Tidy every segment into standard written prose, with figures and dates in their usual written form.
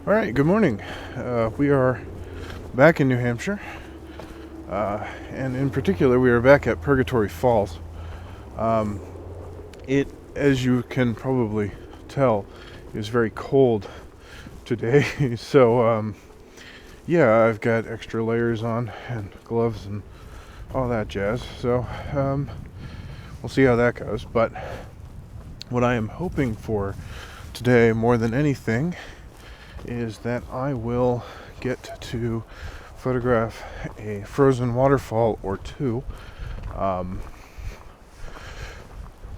All right, good morning. We are back in New Hampshire, and in particular, we are back at Purgatory Falls. It, as you can probably tell, is very cold today, so yeah, I've got extra layers on and gloves and all that jazz. So we'll see how that goes. But what I am hoping for today, more than anything, is that I will get to photograph a frozen waterfall or two. A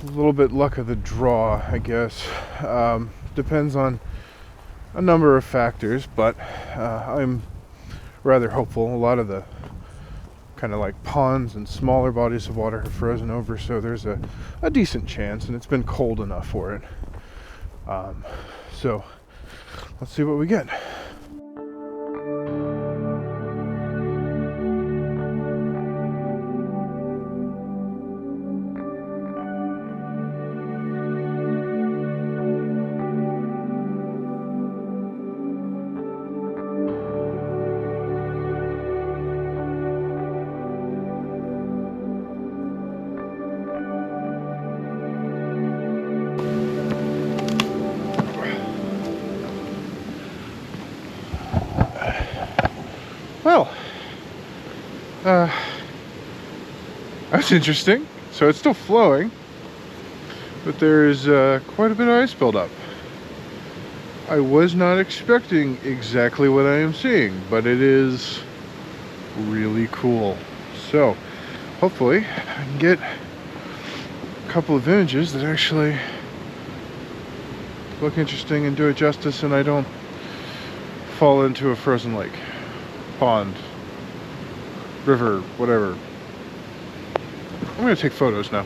little bit luck of the draw, I guess. Depends on a number of factors, but I'm rather hopeful. A lot of the kind of like ponds and smaller bodies of water have frozen over, so there's a decent chance, and it's been cold enough for it. So let's see what we get. Well, that's interesting. So it's still flowing, but there's quite a bit of ice buildup. I was not expecting exactly what I am seeing, but it is really cool. So hopefully I can get a couple of images that actually look interesting and do it justice, and I don't fall into a frozen lake, pond, river, whatever. I'm gonna take photos now.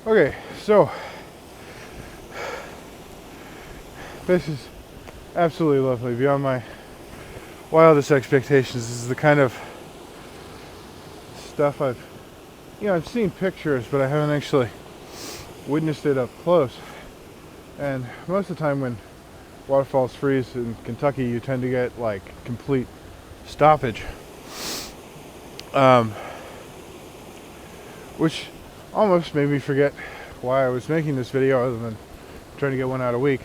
Okay, so this is absolutely lovely, beyond my wildest expectations. This is the kind of stuff I've seen pictures, but I haven't actually witnessed it up close. And most of the time when waterfalls freeze in Kentucky, you tend to get like complete stoppage, which almost made me forget why I was making this video, other than trying to get one out a week.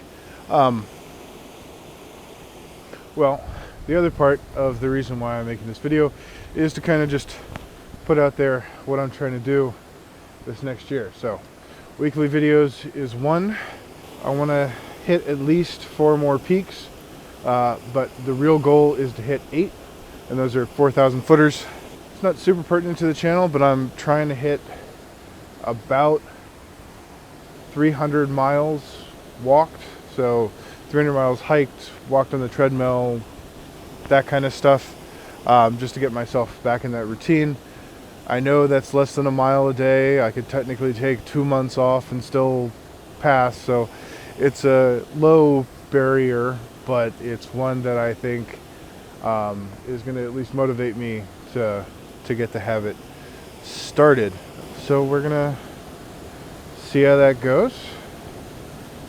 Well, the other part of the reason why I'm making this video is to kind of just put out there what I'm trying to do this next year. So weekly videos is one. I want to hit at least 4 more peaks, but the real goal is to hit 8, and those are 4,000 footers. It's not super pertinent to the channel, but I'm trying to hit about 300 miles walked, so 300 miles hiked, walked on the treadmill, that kind of stuff, just to get myself back in that routine. I know that's less than a mile a day. I could technically take 2 months off and still pass, so it's a low barrier, but it's one that I think is going to at least motivate me to get the habit started. So we're gonna see how that goes,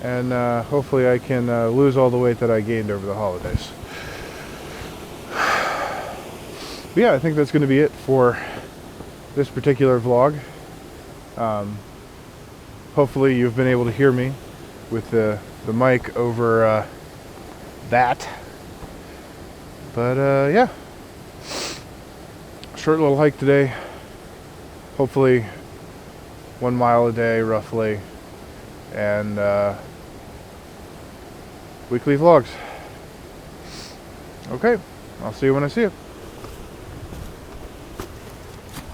and hopefully I can lose all the weight that I gained over the holidays. But yeah, I think that's going to be it for this particular vlog. Hopefully you've been able to hear me with the mic over that. But yeah, short little hike today. hopefully 1 mile a day roughly, and weekly vlogs. Okay, I'll see you when I see you.